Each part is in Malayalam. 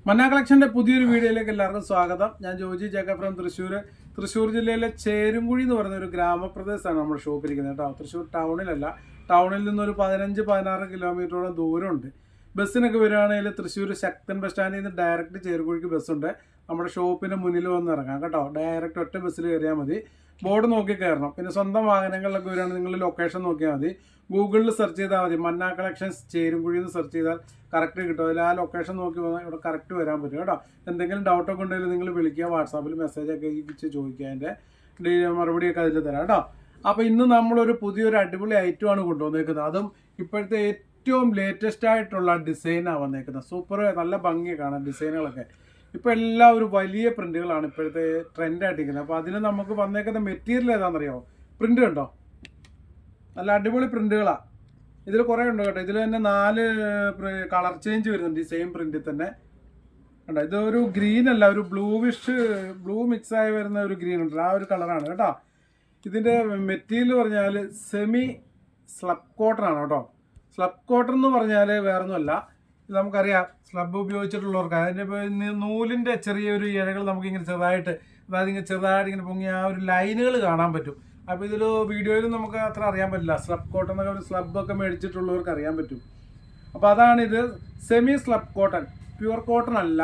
മന്ന കളക്ഷൻ്റെ പുതിയൊരു വീഡിയോയിലേക്ക് എല്ലാവർക്കും സ്വാഗതം. ഞാൻ ജോജി ജേക്കബ് ഫ്രം തൃശ്ശൂർ ജില്ലയിലെ ചേരുംകുഴി എന്ന് പറയുന്ന ഒരു ഗ്രാമപ്രദേശമാണ് നമ്മുടെ ഷോപ്പിരിക്കുന്നത് കേട്ടോ. തൃശ്ശൂർ ടൗണിലല്ല, ടൗണിൽ നിന്നൊരു 15-16 കിലോമീറ്ററോളം ദൂരമുണ്ട്. ബസ്സിനൊക്കെ വരികയാണെങ്കിൽ തൃശ്ശൂർ ശക്തൻ ബസ് സ്റ്റാൻഡിൽ നിന്ന് ഡയറക്റ്റ് ചേരുംകുഴിക്ക് ബസ്സുണ്ട്. നമ്മുടെ ഷോപ്പിൻ്റെ മുന്നിൽ വന്ന് ഇറങ്ങാം കേട്ടോ. ഡയറക്റ്റ് ഒറ്റ ബസ്സിൽ കയറിയാൽ മതി. ബോർഡ് നോക്കി കയറണം. പിന്നെ സ്വന്തം വാഹനങ്ങളിലൊക്കെ വരികയാണെങ്കിൽ നിങ്ങൾ ലൊക്കേഷൻ നോക്കിയാൽ മതി. ഗൂഗിളിൽ സെർച്ച് ചെയ്താൽ മതി. മന്ന കളക്ഷൻസ് ചേരുംകുഴി എന്ന് സെർച്ച് ചെയ്താൽ കറക്റ്റ് കിട്ടും. അതിൽ ആ ലൊക്കേഷൻ നോക്കി ഇവിടെ കറക്റ്റ് വരാൻ പറ്റും കേട്ടോ. എന്തെങ്കിലും ഡൗട്ടൊക്കെ ഉണ്ടെങ്കിൽ നിങ്ങൾ വിളിക്കുക, വാട്സാപ്പിൽ മെസ്സേജൊക്കെ അയച്ച് ചോദിക്കുക. അതിൻ്റെ മറുപടിയൊക്കെ അതിൽ തരാം കേട്ടോ. അപ്പോൾ ഇന്ന് നമ്മളൊരു പുതിയൊരു അടിപൊളി ഐറ്റമാണ് കൊണ്ടുവന്നേക്കുന്നത്. അതും ഇപ്പോഴത്തെ ഏറ്റവും ലേറ്റസ്റ്റ് ആയിട്ടുള്ള ഡിസൈനാണ് വന്നേക്കുന്നത്. സൂപ്പർ, നല്ല ഭംഗി കാണാൻ ഡിസൈനുകളൊക്കെ. ഇപ്പോൾ എല്ലാവരും വലിയ പ്രിന്റുകളാണ് ഇപ്പോഴത്തെ ട്രെൻഡായിട്ടിരിക്കുന്നത്. അപ്പോൾ അതിന് നമുക്ക് വന്നേക്കുന്ന മെറ്റീരിയൽ ഏതാണെന്നറിയാമോ? പ്രിന്റ് കണ്ടോ, നല്ല അടിപൊളി പ്രിന്റുകളാണ്. ഇതിൽ കുറേ ഉണ്ട് കേട്ടോ. ഇതിൽ തന്നെ 4 കളർ ചേഞ്ച് വരുന്നുണ്ട് ഈ സെയിം പ്രിന്റിൽ തന്നെ കണ്ടോ. ഇതൊരു ഗ്രീൻ അല്ല, ഒരു ബ്ലൂ മിക്സ് ആയി വരുന്ന ഒരു ഗ്രീൻ ഉണ്ട്, ആ ഒരു കളറാണ് കേട്ടോ. ഇതിൻ്റെ മെറ്റീരിയൽ പറഞ്ഞാൽ സെമി സ്ലബ് കോട്ടൺ ആണ് കേട്ടോ. സ്ലബ് കോട്ടൺ എന്ന് പറഞ്ഞാൽ വേറൊന്നുമല്ല, ഇത് നമുക്കറിയാം സ്ലബ് ഉപയോഗിച്ചിട്ടുള്ളവർക്ക് അതിൻ്റെ നൂലിൻ്റെ ചെറിയൊരു ഇഴകൾ നമുക്കിങ്ങനെ ചെറുതായിട്ട്, അതായത് ഇങ്ങനെ ചെറുതായിട്ട് ഇങ്ങനെ പൊങ്ങി ആ ഒരു ലൈനുകൾ കാണാൻ പറ്റും. അപ്പോൾ ഇതിൽ വീഡിയോയിൽ നമുക്ക് അത്ര അറിയാൻ പറ്റില്ല. സ്ലബ് കോട്ടൺ എന്നൊക്കെ ഒരു സ്ലബൊക്കെ മേടിച്ചിട്ടുള്ളവർക്ക് അറിയാൻ പറ്റും. അപ്പോൾ അതാണിത്, semi slub cotton. Pure cotton അല്ല,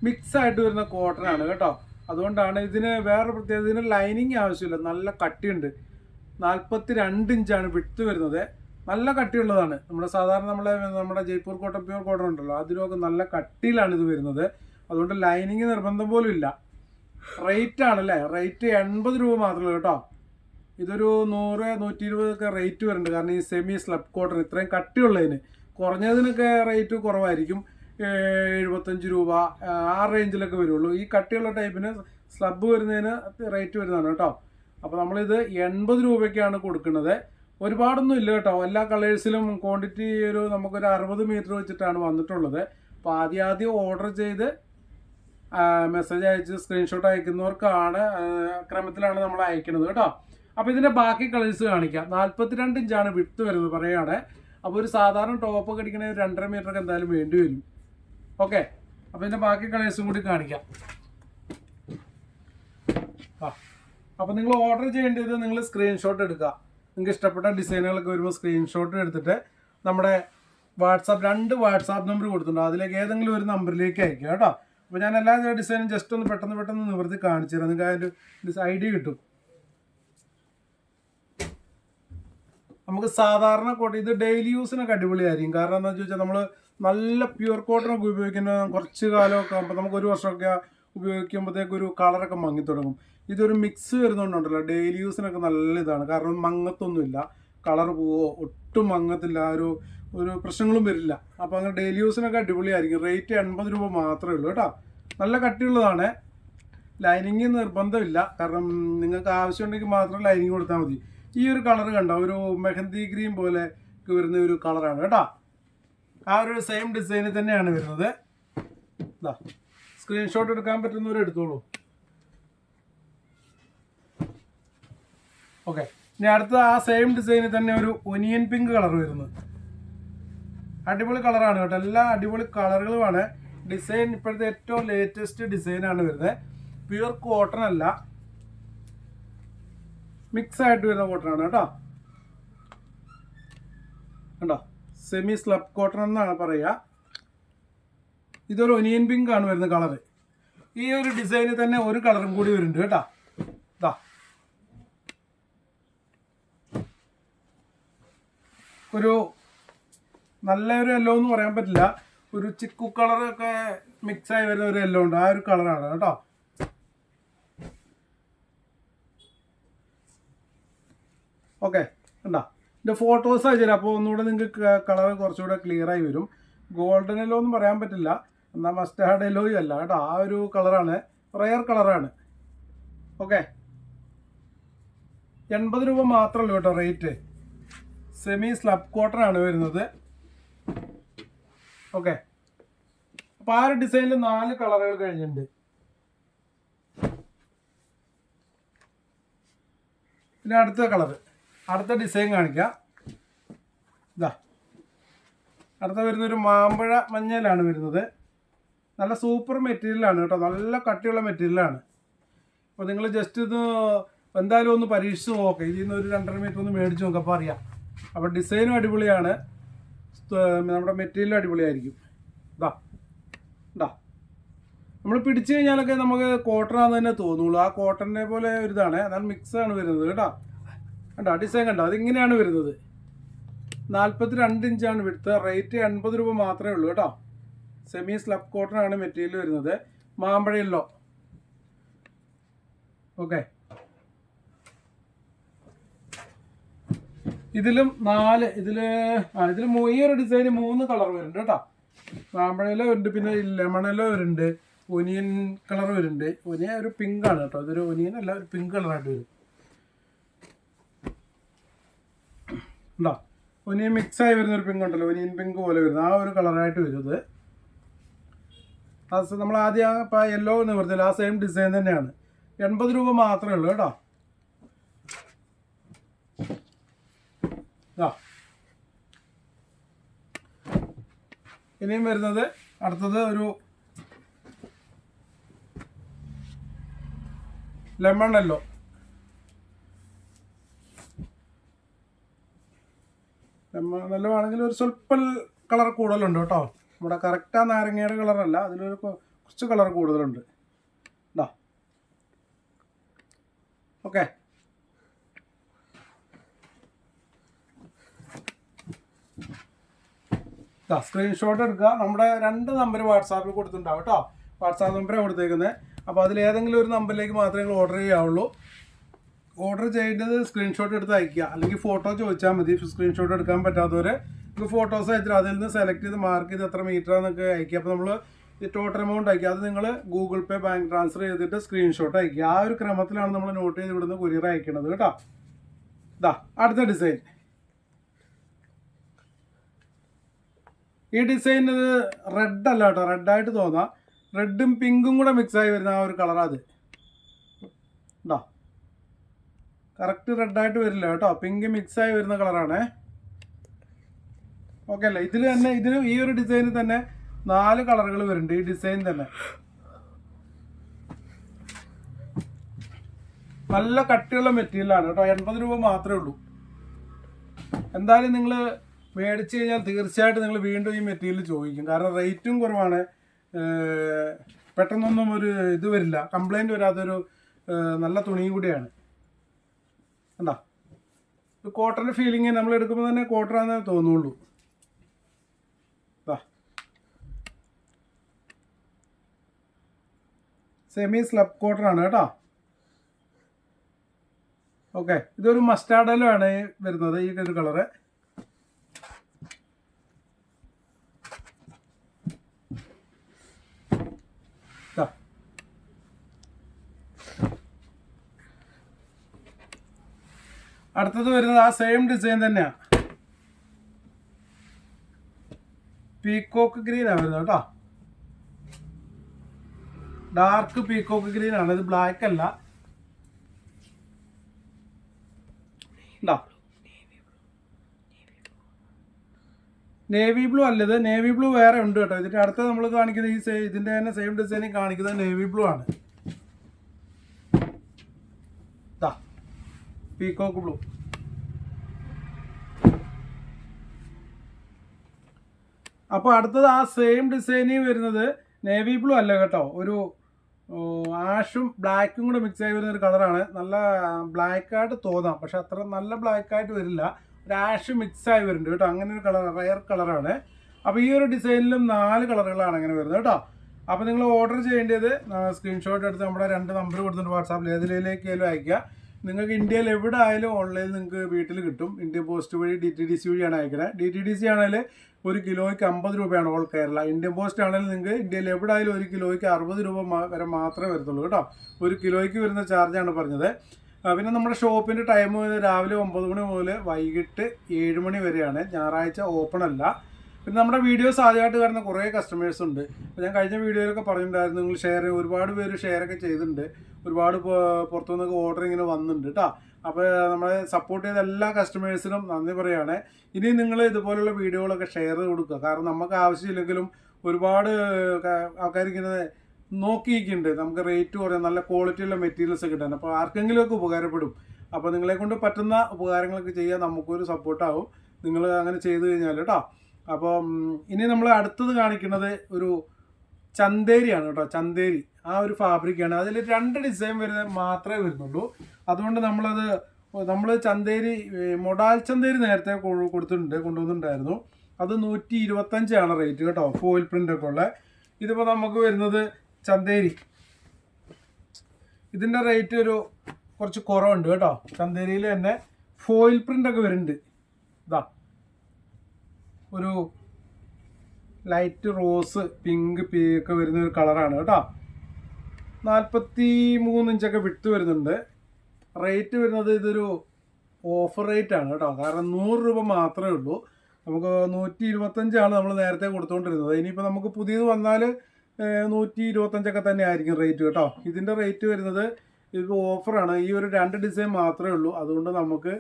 മിക്സ് ആയിട്ട് വരുന്ന കോട്ടൺ ആണ് കേട്ടോ. അതുകൊണ്ടാണ് ഇതിന് വേറെ പ്രത്യേകത, ഇതിന് ലൈനിങ് ആവശ്യമില്ല. നല്ല കട്ടിയുണ്ട്. 42 ഇഞ്ചാണ് വിട്ത് വരുന്നത്. നല്ല കട്ടിയുള്ളതാണ്. സാധാരണ നമ്മുടെ ജയ്പൂർ കോട്ടൺ, പ്യുവർ കോട്ടൺ ഉണ്ടല്ലോ, അതിലൊക്കെ നല്ല കട്ടിയിലാണ് ഇത് വരുന്നത്. അതുകൊണ്ട് ലൈനിങ് നിർബന്ധം പോലും ഇല്ല. റേറ്റ് ആണല്ലേ, റേറ്റ് 80 രൂപ മാത്രമേ കേട്ടോ. ഇതൊരു 100-120 ഒക്കെ റേറ്റ് വരുന്നുണ്ട്. കാരണം ഈ സെമി സ്ലബ് കോട്ടൺ ഇത്രയും കട്ടിയുള്ളതിന് കുറഞ്ഞതിനൊക്കെ റേറ്റ് കുറവായിരിക്കും. 75 രൂപ ആ റേഞ്ചിലൊക്കെ വരുള്ളൂ. ഈ കട്ടിയുള്ള ടൈപ്പിന് സ്ലബ് വരുന്നതിന് റേറ്റ് വരുന്നതാണ് കേട്ടോ. അപ്പോൾ നമ്മളിത് 80 രൂപയ്ക്കാണ് കൊടുക്കുന്നത്. ഒരുപാടൊന്നും ഇല്ല കേട്ടോ. എല്ലാ കളേഴ്സിലും ക്വാണ്ടിറ്റി നമുക്കൊരു 60 മീറ്റർ വെച്ചിട്ടാണ് വന്നിട്ടുള്ളത്. അപ്പോൾ ആദ്യം ഓർഡർ ചെയ്ത് മെസ്സേജ് അയച്ച് സ്ക്രീൻഷോട്ട് അയക്കുന്നവർക്കാണ് ക്രമത്തിലാണ് നമ്മൾ അയക്കുന്നത് കേട്ടോ. അപ്പോൾ ഇതിൻ്റെ ബാക്കി കളേഴ്സ് കാണിക്കാം. 42 ഇഞ്ചാണ് വിട്ത് വരുന്നത് പറയുകയാണ്. അപ്പോൾ ഒരു സാധാരണ ടോപ്പൊക്കെ അടിക്കണ 2.5 മീറ്ററൊക്കെ എന്തായാലും വേണ്ടി വരും. ഓക്കെ, അപ്പോൾ ഇതിൻ്റെ ബാക്കി കളേഴ്സും കൂടി കാണിക്കാം. അപ്പോൾ നിങ്ങൾ ഓർഡർ ചെയ്യേണ്ടത്, നിങ്ങൾ സ്ക്രീൻഷോട്ട് എടുക്കുക. നിങ്ങൾക്ക് ഇഷ്ടപ്പെട്ട ഡിസൈനുകളൊക്കെ വരുമ്പോൾ സ്ക്രീൻഷോട്ട് എടുത്തിട്ട് നമ്മുടെ രണ്ട് വാട്സാപ്പ് നമ്പർ കൊടുത്തിട്ടുണ്ട്. അതിലേക്ക് ഏതെങ്കിലും ഒരു നമ്പറിലേക്ക് അയക്കുക കേട്ടോ. അപ്പോൾ ഞാൻ എല്ലാ ഡിസൈനും ജസ്റ്റ് ഒന്ന് പെട്ടെന്ന് നിവർത്തി കാണിച്ചു തരാം. നിങ്ങൾക്ക് അതിൻ്റെ ഐഡിയ കിട്ടും. നമുക്ക് സാധാരണ കോട്ടൺ ഇത് ഡെയിലി യൂസിനൊക്കെ അടിപൊളിയായിരിക്കും. കാരണം എന്താണെന്ന് വെച്ചാൽ നമ്മൾ നല്ല പ്യുവർ കോട്ടണൊക്കെ ഉപയോഗിക്കുന്ന കുറച്ച് കാലമൊക്കെ ആകുമ്പോൾ നമുക്ക് ഒരു വർഷമൊക്കെ ഉപയോഗിക്കുമ്പോഴത്തേക്കൊരു കളറൊക്കെ മങ്ങി തുടങ്ങും. ഇതൊരു മിക്സ് വരുന്നതുകൊണ്ടുണ്ടല്ലോ ഡെയിലി യൂസിനൊക്കെ നല്ല ഇതാണ്. കാരണം മങ്ങത്തൊന്നുമില്ല, കളർ പോവോ ഒട്ടും മങ്ങത്തില്ല, ഒരു പ്രശ്നങ്ങളും വരില്ല. അപ്പോൾ അങ്ങനെ ഡെയിലി യൂസിനൊക്കെ അടിപൊളിയായിരിക്കും. റേറ്റ് 80 രൂപ മാത്രമേ ഉള്ളൂ കേട്ടോ. നല്ല കട്ടിയുള്ളതാണ്. ലൈനിങ് നിർബന്ധമില്ല. കാരണം നിങ്ങൾക്ക് ആവശ്യമുണ്ടെങ്കിൽ മാത്രം ലൈനിങ് കൊടുത്താൽ മതി. ഈ ഒരു കളർ കണ്ടോ, ഒരു മെഹന്തി ഗ്രീൻ പോലെ വരുന്ന ഒരു കളറാണ് കേട്ടോ. ആ ഒരു സെയിം ഡിസൈനിൽ തന്നെയാണ് വരുന്നത്. ഇതാ, സ്ക്രീൻഷോട്ട് എടുക്കാൻ പറ്റുന്നവർ എടുത്തോളൂ. ഓക്കെ, ഇനി അടുത്ത ആ സെയിം ഡിസൈനിൽ തന്നെ ഒരു ഒനിയൻ പിങ്ക് കളർ വരുന്നത്. അടിപൊളി കളറാണ് കേട്ടോ. എല്ലാ അടിപൊളി കളറുകളുമാണ്. ഡിസൈൻ ഇപ്പോഴത്തെ ഏറ്റവും ലേറ്റസ്റ്റ് ഡിസൈനാണ് വരുന്നത്. പ്യുവർ കോട്ടൺ അല്ല, മിക്സ് ആയിട്ട് വരുന്ന കോട്ടൺ ആണ് കേട്ടോ. കണ്ടോ, സെമി സ്ലബ് കോട്ടൺ എന്നാണ് പറയുക. ഇതൊരു ഒനിയൻ പിങ്ക് ആണ് വരുന്ന കളറ്. ഈ ഒരു ഡിസൈനിൽ തന്നെ ഒരു കളറും കൂടി വരുന്നുണ്ട് കേട്ടോ. ഇതാ, ഒരു നല്ലൊരു യെല്ലോ എന്ന് പറയാൻ പറ്റില്ല, ഒരു ചിക്കു കളറൊക്കെ മിക്സായി വരുന്ന ഒരു യെല്ലോ ഉണ്ട്. ആ ഒരു കളറാണ് കേട്ടോ. ഓക്കെ, കണ്ടോ, ഇതിൻ്റെ ഫോട്ടോസ് അയച്ചുതരാം. അപ്പോൾ ഒന്നുകൂടെ നിങ്ങൾക്ക് കളർ കുറച്ചുകൂടെ ക്ലിയർ ആയി വരും. ഗോൾഡൻ യെല്ലോ ഒന്നും പറയാൻ പറ്റില്ല, എന്നാൽ മസ്റ്റാർഡ് യെല്ലോയും അല്ല കേട്ടോ. ആ ഒരു കളറാണ്, റെയർ കളറാണ്. ഓക്കെ, 80 രൂപ മാത്രമല്ല കേട്ടോ റേറ്റ്. സെമി സ്ലബ് കോട്ടൺ ആണ് വരുന്നത്. ഓക്കെ, അപ്പോൾ ആ ഒരു ഡിസൈനിൽ 4 കളറുകൾ കഴിഞ്ഞിട്ടുണ്ട്. പിന്നെ അടുത്ത ഡിസൈൻ കാണിക്കാം. ഇതാ, അടുത്ത വരുന്നൊരു മാമ്പഴ മഞ്ഞയിലാണ് വരുന്നത്. നല്ല സൂപ്പർ മെറ്റീരിയലാണ് കേട്ടോ, നല്ല കട്ടിയുള്ള മെറ്റീരിയലാണ്. അപ്പോൾ നിങ്ങൾ ജസ്റ്റ് ഇത് എന്തായാലും ഒന്ന് പരീക്ഷിച്ച് നോക്കാം. ഇതിൽ നിന്ന് ഒരു 2.5 മീറ്റർ ഒന്ന് മേടിച്ച് നോക്കാം, അപ്പോൾ അറിയാം. അപ്പോൾ ഡിസൈനും അടിപൊളിയാണ്, നമ്മുടെ മെറ്റീരിയലും അടിപൊളിയായിരിക്കും. ഇതാ ഇതാ നമ്മൾ പിടിച്ചു കഴിഞ്ഞാലൊക്കെ നമുക്ക് കോട്ടനാന്ന് തന്നെ തോന്നുള്ളൂ. ആ കോട്ടനെ പോലെ ഒരു ഇതാണ്, അതാണ് മിക്സാണ് വരുന്നത് കേട്ടോ. കണ്ടോ ഡിസൈൻ കണ്ടോ, അതിങ്ങനെയാണ് വരുന്നത്. 42 ഇഞ്ചാണ് വിടുത്ത്. റേറ്റ് 80 രൂപ മാത്രമേ ഉള്ളൂ കേട്ടോ. സെമി സ്ലബ് കോട്ടൺ ആണ് മെറ്റീരിയൽ വരുന്നത്. മാമ്പഴ യെല്ലോ. ഓക്കെ, ഇതിലും ഈ ഒരു ഡിസൈന് 3 കളർ വരുന്നുണ്ട് കേട്ടോ. മാമ്പഴ യെല്ലോ വരുന്നുണ്ട്, പിന്നെ ലെമൺ യെല്ലോ വരുന്നുണ്ട്, ഒനിയൻ കളർ വരുന്നുണ്ട്. ഒനിയൻ ഒരു പിങ്ക് ആണ് കേട്ടോ, ഇതൊരു ഒനിയൻ അല്ല, ഒരു പിങ്ക് കളറായിട്ട് വരും. ഉണ്ടോ, ഒനിയൻ മിക്സായി വരുന്ന ഒരു പിങ്ക് ഉണ്ടല്ലോ, ഒനിയൻ പിങ്ക് പോലെ വരുന്ന ആ ഒരു കളറായിട്ട് വരുന്നത്. അത് നമ്മൾ ആദ്യം ഇപ്പോൾ യെല്ലോ എന്ന് പറഞ്ഞില്ല, ആ സെയിം ഡിസൈൻ തന്നെയാണ്. 80 രൂപ മാത്രമേ ഉള്ളൂ കേട്ടോ. ആ ഇനിയും വരുന്നത് അടുത്തത് ഒരു ലെമൺ യെല്ലോ. ലെമൺ യെല്ലോ ആണെങ്കിൽ ഒരു സ്വല്പം കളർ കൂടുതലുണ്ട് കേട്ടോ. നമ്മുടെ കറക്റ്റ് ആ നാരങ്ങയുടെ കളറല്ല, അതിലൊരു കുറച്ച് കളർ കൂടുതലുണ്ട്. ഇതാ ഓക്കെ, സ്ക്രീൻഷോട്ട് എടുക്കുക. നമ്മുടെ 2 നമ്പർ വാട്സാപ്പിൽ കൊടുത്തിട്ടുണ്ടാവും കേട്ടോ. വാട്സാപ്പ് നമ്പറാണ് കൊടുത്തേക്കുന്നത്. അപ്പോൾ അതിലേതെങ്കിലും ഒരു നമ്പറിലേക്ക് മാത്രമേ നിങ്ങൾ ഓർഡർ ചെയ്യാവുള്ളൂ. ഓർഡർ ചെയ്യേണ്ടത് സ്ക്രീൻഷോട്ട് എടുത്ത് അയക്കുക, അല്ലെങ്കിൽ ഫോട്ടോ ചോദിച്ചാൽ മതി. സ്ക്രീൻഷോട്ട് എടുക്കാൻ പറ്റാത്തവർ ഇപ്പോൾ ഫോട്ടോസ് അയച്ചിട്ട് അതിൽ നിന്ന് സെലക്ട് ചെയ്ത് മാർക്ക് ചെയ്ത് എത്ര മീറ്ററാന്നൊക്കെ അയക്കുക. അപ്പോൾ നമ്മൾ ഈ ടോട്ടൽ എമൗണ്ട് അയക്കുക, അത് നിങ്ങൾ ഗൂഗിൾ പേ ബാങ്ക് ട്രാൻസ്ഫർ ചെയ്തിട്ട് സ്ക്രീൻഷോട്ട് അയക്കുക. ആ ഒരു ക്രമത്തിലാണ് നമ്മൾ നോട്ട് ചെയ്ത് ഇവിടുന്ന് കൊറിയർ അയക്കുന്നത് കേട്ടോ. ഇതാ അടുത്ത ഡിസൈൻ. ഈ ഡിസൈൻ ഇത് റെഡ് അല്ല കേട്ടോ, റെഡായിട്ട് തോന്നാം. റെഡും പിങ്കും കൂടെ മിക്സായി വരുന്ന ആ ഒരു കളറാണ് അത്. ഉണ്ടോ, കറക്റ്റ് റെഡായിട്ട് വരില്ല കേട്ടോ, പിങ്ക് മിക്സായി വരുന്ന കളറാണ്. ഓക്കെ അല്ലേ. ഇതിൽ ഈ ഒരു ഡിസൈനിൽ തന്നെ 4 കളറുകൾ വരുന്നുണ്ട്. ഈ ഡിസൈൻ തന്നെ നല്ല കട്ടിയുള്ള മെറ്റീരിയലാണ് കേട്ടോ. 80 രൂപ മാത്രമേ ഉള്ളൂ. എന്തായാലും നിങ്ങൾ മേടിച്ച് കഴിഞ്ഞാൽ തീർച്ചയായിട്ടും നിങ്ങൾ വീണ്ടും ഈ മെറ്റീരിയൽ ചോദിക്കും. കാരണം റേറ്റും കുറവാണ്, പെട്ടെന്നൊന്നും ഒരു ഇത് വരില്ല, കംപ്ലൈൻറ്റ് വരാത്തൊരു നല്ല തുണിയും കൂടിയാണ്. എന്താ ഒരു കോട്ടൻ്റെ ഫീലിംഗ് നമ്മൾ എടുക്കുമ്പോൾ തന്നെ കോട്ടനാന്നേ തോന്നുള്ളൂ. സെമി സ്ലബ് കോട്ടൺ ആണ് കേട്ടോ. ഓക്കെ, ഇതൊരു മസ്റ്റാർഡ് യെല്ലോ ആണ് വരുന്നത്, ഈ ഒരു കളറ്. അടുത്തത് വരുന്നത് ആ സെയിം ഡിസൈൻ തന്നെയാണ്. പീക്കോക്ക് ഗ്രീൻ ആണ് വരുന്നത് കേട്ടോ. ഡാർക്ക് പീക്കോക്ക് ഗ്രീൻ ആണ്, ഇത് ബ്ലാക്ക് അല്ല. നേവി ബ്ലൂ അല്ല, ഇത് നേവി ബ്ലൂ വേറെ ഉണ്ട് കേട്ടോ. ഇതിന്റെ അടുത്ത് നമ്മൾ കാണിക്കുന്നത് ഇതിന്റെ തന്നെ സെയിം ഡിസൈനിൽ കാണിക്കുന്നത് നേവി ബ്ലൂ ആണ്. Peacock blue. അപ്പോൾ അടുത്തത് ആ സെയിം ഡിസൈനിൽ വരുന്നത് നേവി ബ്ലൂ അല്ല കേട്ടോ, ഒരു ആഷും ബ്ലാക്കും കൂടെ മിക്സ് ആയി വരുന്ന ഒരു കളറാണ്. നല്ല ബ്ലാക്കായിട്ട് തോന്നാം, പക്ഷെ അത്ര നല്ല ബ്ലാക്കായിട്ട് വരില്ല, ഒരു ആഷ് മിക്സ് ആയി വരുന്നുണ്ട് കേട്ടോ. അങ്ങനെ ഒരു കളർ, റയർ കളറാണ്. അപ്പോൾ ഈ ഒരു ഡിസൈനിലും 4 കളറുകളാണ് അങ്ങനെ വരുന്നത് കേട്ടോ. അപ്പോൾ നിങ്ങൾ ഓർഡർ ചെയ്യേണ്ടത് സ്ക്രീൻഷോട്ട് എടുത്ത് നമ്മുടെ 2 നമ്പർ കൊടുത്തിട്ട് വാട്സാപ്പിൽ ഏതിലേക്കായാലും അയക്കുക. നിങ്ങൾക്ക് ഇന്ത്യയിൽ എവിടെ ആയാലും ഓൺലൈനിൽ നിങ്ങൾക്ക് വീട്ടിൽ കിട്ടും. ഇന്ത്യൻ പോസ്റ്റ് വഴി DTDC വഴിയാണ് അയക്കുന്നത്. DTDC ആണെങ്കിൽ 1 കിലോയ്ക്ക് 50 രൂപയാണ് ഓൾ കേരള. ഇന്ത്യൻ പോസ്റ്റ് ആണെങ്കിൽ നിങ്ങൾക്ക് ഇന്ത്യയിൽ എവിടെ ആയാലും 1 കിലോയ്ക്ക് 60 രൂപ വരെ മാത്രമേ വരത്തുള്ളൂ കേട്ടോ. 1 കിലോയ്ക്ക് വരുന്ന ചാർജാണ് പറഞ്ഞത്. പിന്നെ നമ്മുടെ ഷോപ്പിൻ്റെ ടൈം രാവിലെ 9 മണി മുതൽ വൈകിട്ട് 7 മണി വരെയാണ്. ഞായറാഴ്ച ഓപ്പൺ അല്ല. പിന്നെ നമ്മുടെ വീഡിയോസ് ആദ്യമായിട്ട് കാണുന്ന കുറേ കസ്റ്റമേഴ്സ് ഉണ്ട്. അപ്പോൾ ഞാൻ കഴിഞ്ഞ വീഡിയോയിലൊക്കെ പറഞ്ഞിട്ടുണ്ടായിരുന്നു, നിങ്ങൾ ഒരുപാട് പേര് ഷെയറൊക്കെ ചെയ്തിട്ടുണ്ട്. ഒരുപാട് പുറത്തുനിന്നൊക്കെ ഓർഡർ ഇങ്ങനെ വന്നിട്ടുണ്ട് കേട്ടോ. അപ്പോൾ നമ്മളെ സപ്പോർട്ട് ചെയ്ത എല്ലാ കസ്റ്റമേഴ്സിനും നന്ദി പറയുകയാണ്. ഇനി നിങ്ങൾ ഇതുപോലുള്ള വീഡിയോകളൊക്കെ ഷെയർ കൊടുക്കുക. കാരണം നമുക്ക് ആവശ്യമില്ലെങ്കിലും ഒരുപാട് ആൾക്കാർ ഇങ്ങനെ നോക്കിയിരിക്കുന്നുണ്ട് നമുക്ക് റേറ്റ് കുറയാൻ നല്ല ക്വാളിറ്റിയുള്ള മെറ്റീരിയൽസ് കിട്ടാൻ. അപ്പോൾ ആർക്കെങ്കിലുമൊക്കെ ഉപകാരപ്പെടും. അപ്പോൾ നിങ്ങളെ കൊണ്ട് പറ്റുന്ന ഉപകാരങ്ങളൊക്കെ ചെയ്യാൻ നമുക്കൊരു സപ്പോർട്ടാവും നിങ്ങൾ അങ്ങനെ ചെയ്തു കഴിഞ്ഞാൽ കേട്ടോ. അപ്പം ഇനി നമ്മൾ അടുത്തത് കാണിക്കുന്നത് ഒരു ചന്തേരിയാണ് കേട്ടോ. ചന്തേരി ആ ഒരു ഫാബ്രിക്കാണ്. അതിൽ 2 ഡിസൈൻ വരുന്നത് മാത്രമേ വരുന്നുള്ളൂ. അതുകൊണ്ട് നമ്മൾ ചന്തേരി മൊഡാൽ ചന്തേരി നേരത്തെ കൊണ്ടുവന്നിട്ടുണ്ടായിരുന്നു. അത് 125 റേറ്റ് കേട്ടോ, ഫോയിൽ പ്രിൻ്റൊക്കെ ഉള്ള. ഇതിപ്പോൾ നമുക്ക് വരുന്നത് ചന്തേരി, ഇതിൻ്റെ റേറ്റ് കുറച്ച് കുറവുണ്ട് കേട്ടോ. ചന്തേരിയിൽ തന്നെ ഫോയിൽ പ്രിൻ്റൊക്കെ വരുന്നുണ്ട്. ഇതാ ഒരു ലൈറ്റ് റോസ് പിങ്ക് ഒക്കെ വരുന്ന ഒരു കളറാണ് കേട്ടോ. 43 ഇഞ്ചൊക്കെ വിട്ട് വരുന്നുണ്ട്. റേറ്റ് വരുന്നത് ഇതൊരു ഓഫർ റേറ്റ് ആണ് കേട്ടോ. കാരണം 100 രൂപ മാത്രമേ ഉള്ളൂ. നമുക്ക് 125 നമ്മൾ നേരത്തെ കൊടുത്തുകൊണ്ടിരുന്നത്. ഇനിയിപ്പോൾ നമുക്ക് പുതിയത് വന്നാൽ 125 തന്നെ ആയിരിക്കും റേറ്റ് കേട്ടോ. ഇതിൻ്റെ റേറ്റ് വരുന്നത് ഇത് ഓഫറാണ്. ഈ ഒരു 2 ഡിസൈൻ മാത്രമേ ഉള്ളൂ. അതുകൊണ്ട് നമുക്ക്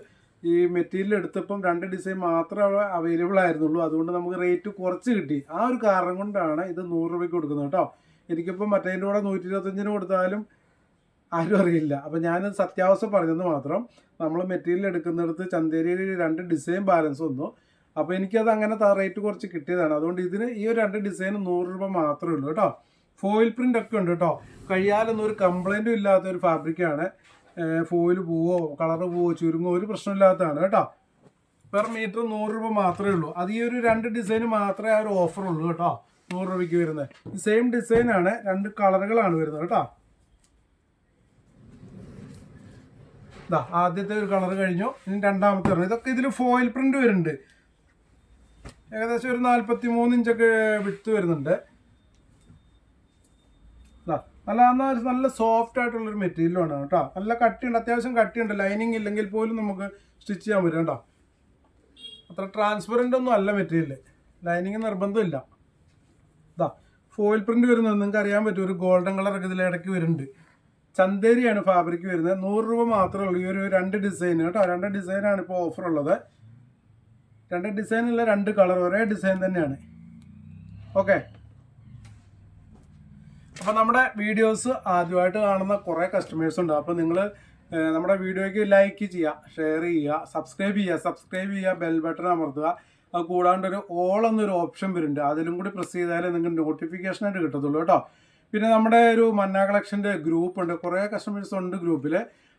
ഈ മെറ്റീരിയൽ എടുത്തപ്പം 2 ഡിസൈൻ മാത്രമേ അവൈലബിൾ ആയിരുന്നുള്ളൂ. അതുകൊണ്ട് നമുക്ക് റേറ്റ് കുറച്ച് കിട്ടി. ആ ഒരു കാരണം കൊണ്ടാണ് ഇത് 100 രൂപയ്ക്ക് കൊടുക്കുന്നത് കേട്ടോ. എനിക്കിപ്പോൾ മറ്റേതിൻ്റെ കൂടെ 125 കൊടുത്താലും ആരും അറിയില്ല. അപ്പോൾ ഞാനത് സത്യാവസ്ഥ പറഞ്ഞെന്ന് മാത്രം. നമ്മൾ മെറ്റീരിയൽ എടുക്കുന്നിടത്ത് ചന്തേരിയിൽ 2 ഡിസൈൻ ബാലൻസ് വന്നു. അപ്പോൾ എനിക്കത് അങ്ങനെ റേറ്റ് കുറച്ച് കിട്ടിയതാണ്. അതുകൊണ്ട് ഇതിന് ഈ ഒരു 2 ഡിസൈൻ 100 രൂപ മാത്രമേ ഉള്ളൂ കേട്ടോ. ഫോയിൽ പ്രിൻ്റ് ഒക്കെ ഉണ്ട് കേട്ടോ. കഴിയാലൊന്നും ഒരു കംപ്ലൈൻറ്റും ഇല്ലാത്ത ഒരു ഫാബ്രിക്കാണ്. ഫോയിൽ പോവോ കളറ് പോവോ ചുരുങ്ങോ ഒരു പ്രശ്നമില്ലാത്തതാണ് കേട്ടോ. പെർ മീറ്റർ 100 രൂപ മാത്രമേ ഉള്ളൂ. അത് ഈ ഒരു 2 ഡിസൈന് മാത്രമേ ആ ഒരു ഓഫർ ഉള്ളൂ കേട്ടോ. 100 രൂപയ്ക്ക് വരുന്നത് ഈ സെയിം ഡിസൈനാണ്, 2 കളറുകളാണ് വരുന്നത് കേട്ടോ. ഇതാ ആദ്യത്തെ ഒരു കളർ കഴിഞ്ഞു, ഇനി രണ്ടാമത്തെ പറഞ്ഞു. ഇതൊക്കെ ഇതിൽ ഫോയിൽ പ്രിന്റ് വരുന്നുണ്ട്. ഏകദേശം ഒരു 43 ഇഞ്ചൊക്കെ വിട്ട് വരുന്നുണ്ട്. നല്ല സോഫ്റ്റ് ആയിട്ടുള്ളൊരു മെറ്റീരിയലാണ് കേട്ടോ. നല്ല കട്ടിയുണ്ട്, അത്യാവശ്യം കട്ടിയുണ്ട്. ലൈനിങ് ഇല്ലെങ്കിൽ പോലും നമുക്ക് സ്റ്റിച്ച് ചെയ്യാൻ പറ്റും കേട്ടോ. അത്ര ട്രാൻസ്പെറൻ്റ് ഒന്നും അല്ല മെറ്റീരിയൽ, ലൈനിങ് നിർബന്ധമില്ല. ഇതാ ഫോയിൽ പ്രിന്റ് വരുന്നത് നിങ്ങൾക്ക് അറിയാൻ പറ്റും. ഒരു ഗോൾഡൻ കളറൊക്കെ ഇതിലിടയ്ക്ക് വരുന്നുണ്ട്. ചന്തേരിയാണ് ഫാബ്രിക് വരുന്നത്. 100 രൂപ മാത്രമേ ഉള്ളൂ ഈ ഒരു 2 ഡിസൈൻ കേട്ടോ. 2 ഡിസൈനാണ് ഇപ്പോൾ ഓഫർ ഉള്ളത്. 2 ഡിസൈനുള്ള 2 കളർ, ഒരേ ഡിസൈൻ തന്നെയാണ്. ഓക്കെ, അപ്പോൾ നമ്മുടെ വീഡിയോസ് ആദ്യമായിട്ട് കാണുന്ന കുറേ കസ്റ്റമേഴ്സ് ഉണ്ട്. അപ്പോൾ നിങ്ങൾ നമ്മുടെ വീഡിയോയ്ക്ക് ലൈക്ക് ചെയ്യുക, ഷെയർ ചെയ്യുക, സബ്സ്ക്രൈബ് ചെയ്യുക, ബെൽ ബട്ടൺ അമർത്തുക. അത് കൂടാണ്ട് ഒരു ഓൾ എന്നൊരു ഓപ്ഷൻ വരുന്നുണ്ട്, അതിലും കൂടി പ്രസ് ചെയ്താലേ നിങ്ങൾക്ക് നോട്ടിഫിക്കേഷനായിട്ട് കിട്ടത്തുള്ളൂ കേട്ടോ. പിന്നെ നമ്മുടെ ഒരു മന്ന കളക്ഷൻ്റെ ഗ്രൂപ്പ് ഉണ്ട്, കുറേ കസ്റ്റമേഴ്സ് ഉണ്ട് ഗ്രൂപ്പിൽ.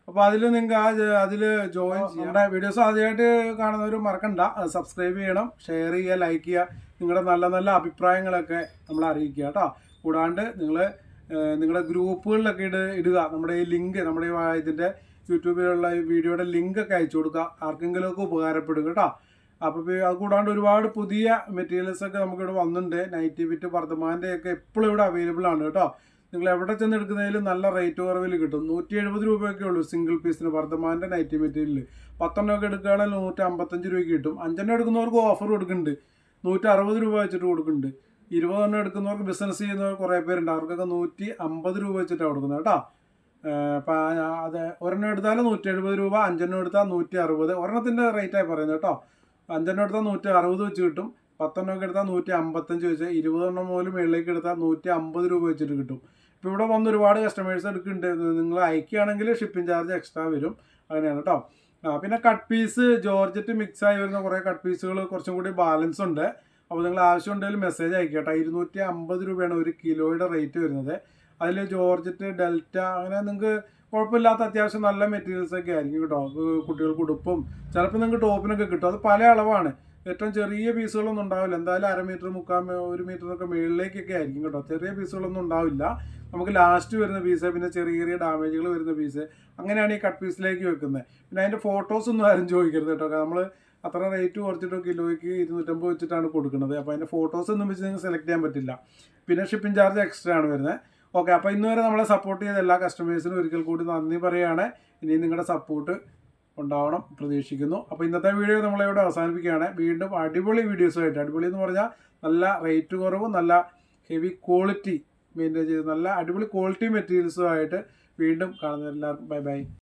അപ്പോൾ അതിൽ നിങ്ങൾക്ക് അതിൽ ജോയിൻ ചെയ്യാം. നമ്മുടെ വീഡിയോസ് ആദ്യമായിട്ട് കാണുന്നവർ മറക്കണ്ട, സബ്സ്ക്രൈബ് ചെയ്യണം, ഷെയർ ചെയ്യുക, ലൈക്ക് ചെയ്യുക. നിങ്ങളുടെ നല്ല നല്ല അഭിപ്രായങ്ങളൊക്കെ നമ്മളെ അറിയിക്കുക കേട്ടോ. കൂടാണ്ട് നിങ്ങളുടെ ഗ്രൂപ്പുകളിലൊക്കെ ഇടുക. നമ്മുടെ ഈ ലിങ്ക്, നമ്മുടെ ഇതിൻ്റെ യൂട്യൂബിലുള്ള ഈ വീഡിയോയുടെ ലിങ്കൊക്കെ അയച്ചു കൊടുക്കുക, ആർക്കെങ്കിലുമൊക്കെ ഉപകാരപ്പെടും കേട്ടോ. അപ്പോൾ അത് കൂടാണ്ട് ഒരുപാട് പുതിയ മെറ്റീരിയൽസൊക്കെ നമുക്കിവിടെ വന്നിട്ടുണ്ട്. നൈറ്റി ബിറ്റ് വർദ്ധമാൻ്റെ ഒക്കെ എപ്പോഴും ഇവിടെ അവൈലബിൾ ആണ് കേട്ടോ. നിങ്ങൾ എവിടെ ചെന്ന് എടുക്കുന്നതിലും നല്ല റേറ്റ് കുറവിൽ കിട്ടും. 170 രൂപയൊക്കെ ഉള്ളൂ സിംഗിൾ പീസിന് വർദ്ധമാൻ്റെ നൈറ്റി മെറ്റീരിയൽ. 10 ഒക്കെ എടുക്കുകയാണെങ്കിൽ 155 രൂപയ്ക്ക് കിട്ടും. 5 എടുക്കുന്നവർക്ക് ഓഫർ കൊടുക്കുന്നുണ്ട്, 160 രൂപ വെച്ചിട്ട് കൊടുക്കുന്നുണ്ട്. 20 എടുക്കുന്നവർക്ക് ബിസിനസ് ചെയ്യുന്നവർ കുറേ പേരുണ്ട്, അവർക്കൊക്കെ 150 രൂപ വെച്ചിട്ടാണ് കൊടുക്കുന്നത് കേട്ടോ. അപ്പം അത് ഒരെണ്ണം എടുത്താൽ 170 രൂപ, 5 എടുത്താൽ 160. ഒരെണ്ണത്തിൻ്റെ റേറ്റായി പറയുന്നത് കേട്ടോ. 5 എടുത്താൽ 160 വെച്ച് കിട്ടും. 10 ഒക്കെ എടുത്താൽ 155 വെച്ച്, 20 പോലും മുകളിലേക്ക് എടുത്താൽ 150 രൂപ വെച്ചിട്ട് കിട്ടും. ഇപ്പോൾ ഇവിടെ വന്ന് ഒരുപാട് കസ്റ്റമേഴ്സ് എടുക്കുന്നുണ്ട്. നിങ്ങൾ അയക്കുകയാണെങ്കിൽ ഷിപ്പിംഗ് ചാർജ് എക്സ്ട്രാ വരും, അങ്ങനെയാണ് കേട്ടോ. പിന്നെ കട്ട് പീസ് ജോർജറ്റ് മിക്സായി വരുന്ന കുറേ കട്ട് പീസുകൾ കുറച്ചും കൂടി ബാലൻസ് ഉണ്ട്. അപ്പോൾ നിങ്ങൾ ആവശ്യമുണ്ടെങ്കിൽ മെസ്സേജ് അയക്കുക കേട്ടോ. 250 രൂപയാണ് 1 കിലോയുടെ റേറ്റ് വരുന്നത്. അതിൽ ജോർജറ്റ്, ഡെൽറ്റ, അങ്ങനെ നിങ്ങൾക്ക് കുഴപ്പമില്ലാത്ത അത്യാവശ്യം നല്ല മെറ്റീരിയൽസൊക്കെ ആയിരിക്കും കേട്ടോ. കുട്ടികൾക്ക് ഉടുപ്പും ചിലപ്പോൾ നിങ്ങൾക്ക് ടോപ്പിനൊക്കെ കിട്ടും. അത് പല അളവാണ്, ഏറ്റവും ചെറിയ പീസുകളൊന്നും ഉണ്ടാവില്ല. എന്തായാലും 1/2 മീറ്റർ, 1 മീറ്ററൊക്കെ മുകളിലേക്കൊക്കെ ആയിരിക്കും കേട്ടോ. ചെറിയ പീസുകളൊന്നും ഉണ്ടാവില്ല. നമുക്ക് ലാസ്റ്റ് വരുന്ന പീസ്, പിന്നെ ചെറിയ ചെറിയ ഡാമേജുകൾ വരുന്ന പീസ്, അങ്ങനെയാണ് ഈ കട്ട് പീസിലേക്ക് വെക്കുന്നത്. പിന്നെ അതിൻ്റെ ഫോട്ടോസൊന്നും ആരും ചോദിക്കരുത് കേട്ടോ. നമ്മൾ അത്ര റേറ്റ് കുറച്ചിട്ട് കിലോയ്ക്ക് 250 വെച്ചിട്ടാണ് കൊടുക്കുന്നത്. അപ്പോൾ അതിൻ്റെ ഫോട്ടോസ് ഒന്നും വെച്ച് നിങ്ങൾക്ക് സെലക്ട് ചെയ്യാൻ പറ്റില്ല. പിന്നെ ഷിപ്പിംഗ് ചാർജ് എക്സ്ട്രാ ആണ് വരുന്നത്. ഓക്കെ, അപ്പോൾ ഇന്ന് വരെ നമ്മളെ സപ്പോർട്ട് ചെയ്ത എല്ലാ കസ്റ്റമേഴ്സിനും ഒരിക്കൽ കൂടി നന്ദി പറയുകയാണ്. ഇനി നിങ്ങളുടെ സപ്പോർട്ട് ഉണ്ടാവണം പ്രതീക്ഷിക്കുന്നു. അപ്പോൾ ഇന്നത്തെ വീഡിയോ നമ്മളിവിടെ അവസാനിപ്പിക്കുകയാണ്. വീണ്ടും അടിപൊളി വീഡിയോസുമായിട്ട്, അടിപൊളി എന്ന് പറഞ്ഞാൽ നല്ല റേറ്റ് കുറവും നല്ല ഹെവി ക്വാളിറ്റി മെയിൻറ്റെയിൻ ചെയ്ത് നല്ല അടിപൊളി ക്വാളിറ്റി മെറ്റീരിയൽസുമായിട്ട് വീണ്ടും കാണുന്ന എല്ലാവർക്കും ബൈ ബൈ.